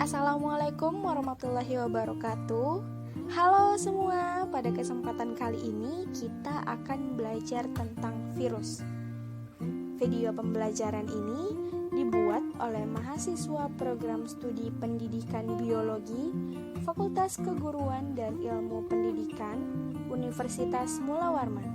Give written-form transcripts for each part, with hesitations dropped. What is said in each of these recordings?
Assalamualaikum warahmatullahi wabarakatuh. Halo semua, pada kesempatan kali ini kita akan belajar tentang virus. Video pembelajaran ini dibuat oleh mahasiswa program studi pendidikan biologi Fakultas Keguruan dan Ilmu Pendidikan Universitas Mula Warman.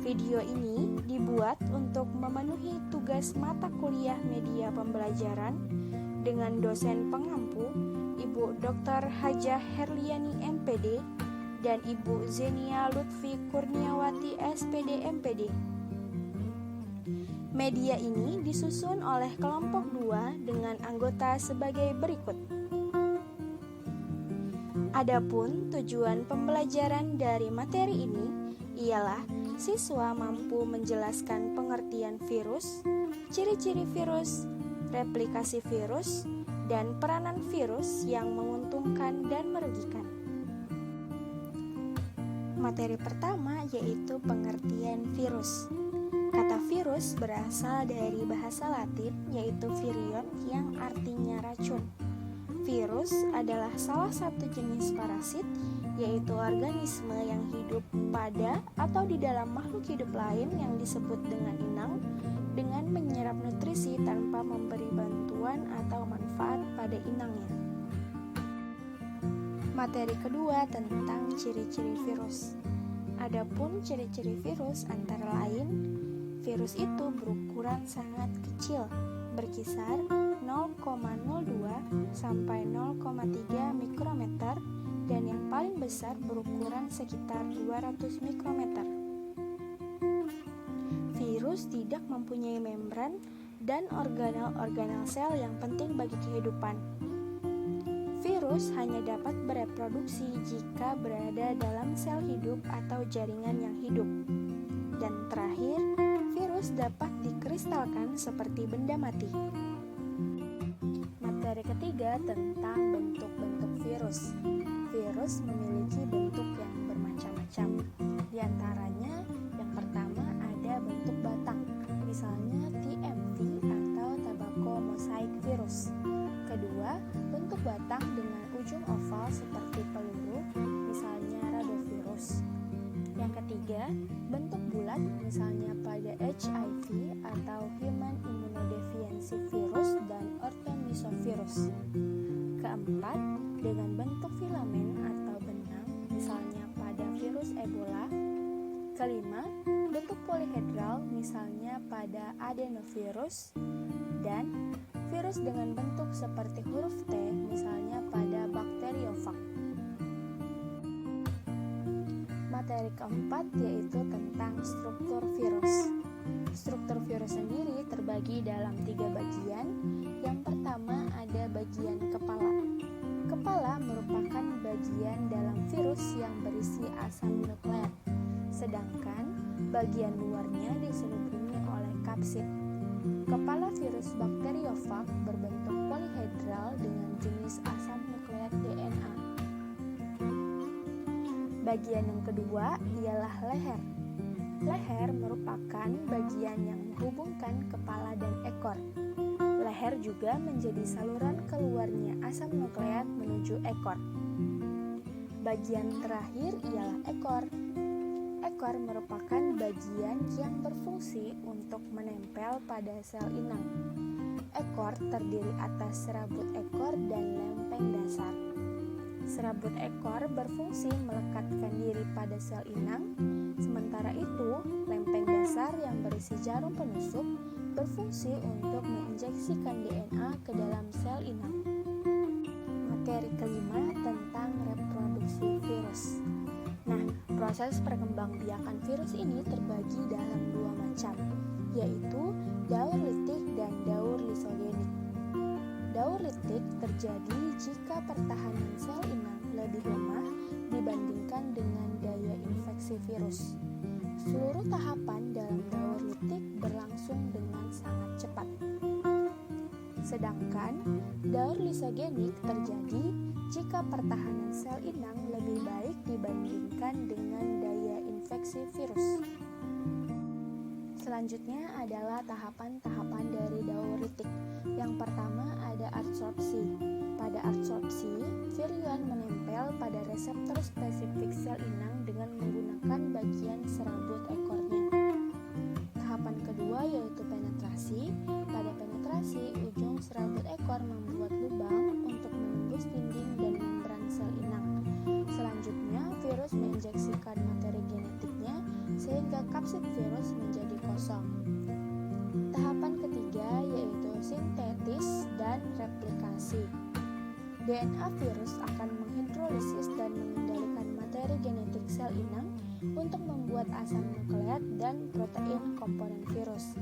Video ini dibuat untuk memenuhi tugas mata kuliah media pembelajaran dengan dosen pengampu Ibu Dr. Hajah Herliani MPD dan Ibu Zenia Lutfi Kurniawati SPD MPD. Media ini disusun oleh kelompok 2 dengan anggota sebagai berikut. Adapun tujuan pembelajaran dari materi ini ialah siswa mampu menjelaskan pengertian virus, ciri-ciri virus, replikasi virus, dan peranan virus yang menguntungkan dan merugikan. Materi pertama yaitu pengertian virus. Kata virus berasal dari bahasa Latin yaitu virion yang artinya racun. Virus adalah salah satu jenis parasit yaitu organisme yang hidup pada atau di dalam makhluk hidup lain yang disebut dengan inang dengan menyerap nutrisi tanpa memberi bantuan atau manfaat pada inangnya. Materi kedua tentang ciri-ciri virus. Adapun ciri-ciri virus antara lain, virus itu berukuran sangat kecil, berkisar 0,02 sampai 0,3 mikrometer dan yang paling besar berukuran sekitar 200 mikrometer. Virus tidak mempunyai membran dan organel-organel sel yang penting bagi kehidupan. Virus hanya dapat bereproduksi jika berada dalam sel hidup atau jaringan yang hidup. Dan terakhir, virus dapat dikristalkan seperti benda mati. Materi ketiga tentang bentuk-bentuk virus. Virus memiliki bentuk yang bermacam-macam. Di antaranya, yang pertama ada bentuk batang, misalnya TMV atau tobacco mosaic virus. Kedua, bentuk batang dengan ujung oval seperti peluru, misalnya rhabdovirus. Yang ketiga, bentuk bulat, misalnya pada HIV atau Human Immunodeficiency Virus dan Orthomysovirus. Keempat, dengan bentuk filamen atau benang, misalnya pada virus Ebola. Kelima, bentuk polihedral misalnya pada adenovirus, dan virus dengan bentuk seperti huruf T misalnya pada bakteriophag. Materi keempat yaitu tentang struktur virus. Struktur virus sendiri terbagi dalam 3 bagian. Yang pertama ada bagian kepala. Kepala merupakan bagian dalam virus yang berisi asam nukleat. Sedangkan bagian luarnya diselimuti oleh kapsid. Kepala virus bakteriophag berbentuk polihedral dengan jenis asam nukleat DNA. Bagian yang kedua ialah leher. Leher merupakan bagian yang menghubungkan kepala dan ekor. Leher juga menjadi saluran keluarnya asam nukleat menuju ekor. Bagian terakhir ialah ekor. Ekor merupakan bagian yang berfungsi untuk menempel pada sel inang. Ekor terdiri atas serabut ekor dan lempeng dasar. Serabut ekor berfungsi melekatkan diri pada sel inang, sementara itu lempeng dasar yang berisi jarum penusuk berfungsi untuk menginjeksikan DNA ke dalam sel inang. Materi kelima tentang reproduksi virus. Nah, proses perkembangbiakan virus ini terbagi dalam 2 macam, yaitu daur litik dan daur lisogenik. Daur litik terjadi jika pertahanan sel inang lebih lemah dibandingkan dengan daya infeksi virus. Seluruh tahapan dalam daur litik berlangsung dengan sangat cepat. Sedangkan daur lisogenik terjadi jika pertahanan sel inang lebih baik dibandingkan dengan daya infeksi virus. Selanjutnya adalah tahapan-tahapan dari daur litik. Yang pertama ada adsorpsi. pada adsorpsi, virion menempel pada reseptor spesifik sel inang dengan menggunakan bagian serabut ekornya. Tahapan kedua yaitu penetrasi. Pada penetrasi, ujung serabut ekor membuat lubang untuk menembus dinding dan membran sel inang. Selanjutnya, virus menginjeksikan materi genetiknya sehingga kapsid virus menjadi kosong. Tahapan ketiga yaitu sintetis dan replikasi. DNA virus akan menghidrolisis dan mengendalikan materi genetik sel inang untuk membuat asam nukleat dan protein komponen virus.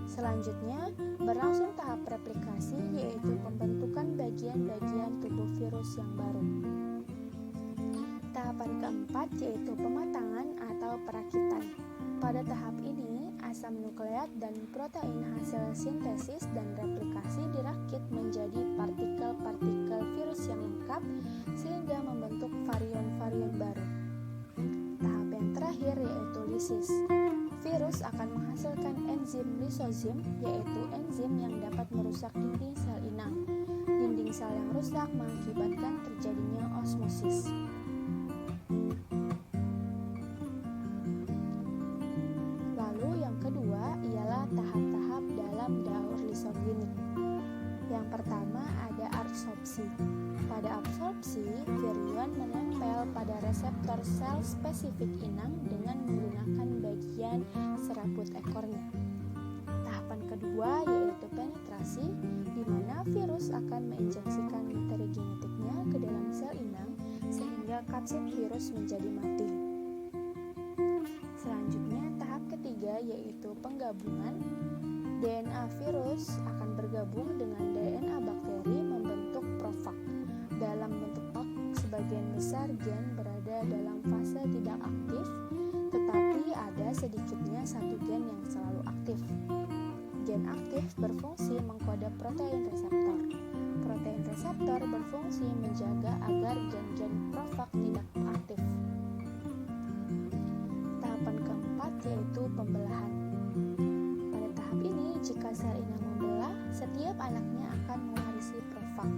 Selanjutnya, berlangsung tahap replikasi yaitu pembentukan bagian-bagian tubuh virus yang baru. Tahapan keempat yaitu pematangan atau perakitan. Pada tahap ini, asam nukleat dan protein hasil sintesis dan replikasi dirakit menjadi partikel-partikel virus yang lengkap sehingga membentuk varian-varian baru. Tahap yang terakhir yaitu lisis. Virus akan menghasilkan enzim lisozim, yaitu enzim yang dapat merusak dinding sel inang. Dinding sel yang rusak mengakibatkan terjadinya osmosis. Lalu yang kedua ialah tahap-tahap dalam daur lisogenik. Yang pertama ada adsorpsi. Pada absorpsi, virion menempel pada reseptor sel spesifik inang dengan menggunakan bagian serabut ekornya. Tahapan kedua yaitu penetrasi, di mana virus akan menginjeksikan materi genetiknya ke dalam sel inang sehingga kapsid virus menjadi mati. Selanjutnya tahap ketiga yaitu penggabungan. DNA virus akan bergabung dengan DNA bakteri membentuk profag. Dalam bentuk PAK, sebagian besar gen berada dalam fase tidak aktif, tetapi ada sedikitnya satu gen yang selalu aktif. Gen aktif berfungsi mengkode protein reseptor. Protein reseptor berfungsi menjaga agar gen-gen profag tidak aktif. Tahapan keempat yaitu pembelahan. Pada tahap ini, jika sel inang membelah, setiap anaknya akan mewarisi profag.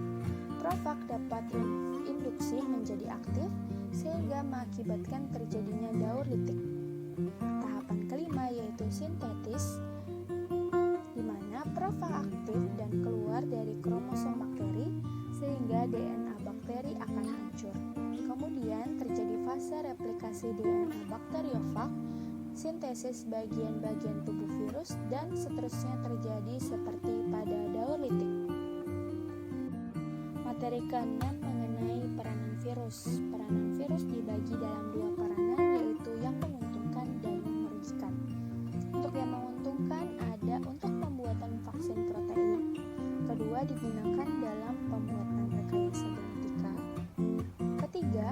Profag dapat induksi menjadi aktif sehingga mengakibatkan terjadinya daur litik. Tahapan kelima yaitu sintetis, di mana profag aktif dan keluar dari kromosom bakteri sehingga DNA bakteri akan hancur. Kemudian terjadi fase replikasi DNA bakteriofag, sintesis bagian-bagian tubuh virus, dan seterusnya terjadi seperti pada daur litik. Materi ke-6 mengenai peranan virus. Peranan virus dibagi dalam dua peranan, yaitu yang menguntungkan dan yang merugikan. Untuk yang menguntungkan ada untuk pembuatan vaksin protein. Kedua, digunakan dalam pembuatan rekayasa genetika. Ketiga,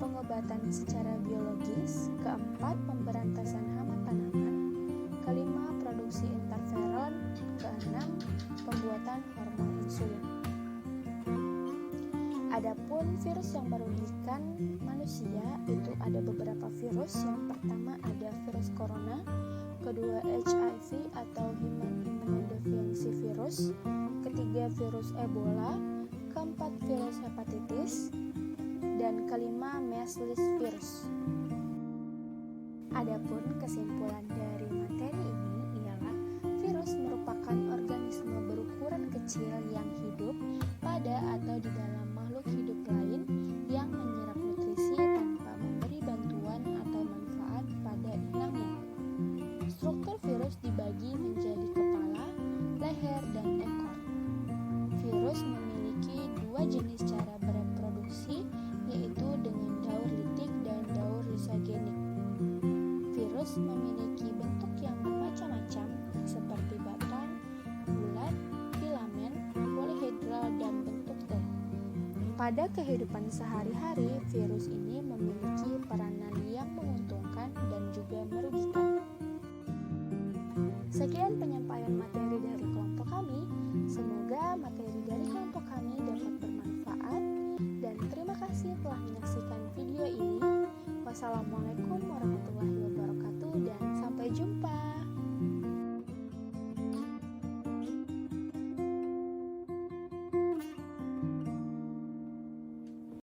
pengobatan secara biologis. Keempat, pemberantasan hama tanaman. Kelima, produksi interferon. Keenam, pembuatan hormon insulin. Adapun virus yang merugikan manusia itu ada beberapa virus. Yang pertama ada virus corona, kedua HIV atau human immunodeficiency virus, ketiga virus Ebola, keempat virus hepatitis, dan kelima measles virus. Adapun kesimpulan dari materi ini ialah virus merupakan organisme berukuran kecil yang hidup pada atau di dalam makhluk hidup lain yang menyerap nutrisi tanpa memberi bantuan atau manfaat pada inangnya. Struktur virus dibagi menjadi kepala, leher, dan ekor. Virus memiliki dua jenis cara bereproduksi, yaitu dengan daur litik dan daur lisogenik. Virus memiliki bentuk yang bermacam-macam seperti batang, bulat, filamen, polihedral, dan bentuk T. Pada kehidupan sehari-hari, virus ini memiliki peranan yang menguntungkan dan juga merugikan. Sekian penyampaian materi dari kelompok kami. Semoga materi dari kelompok kami dapat bermanfaat, dan terima kasih telah menyaksikan video ini. Wassalamualaikum warahmatullahi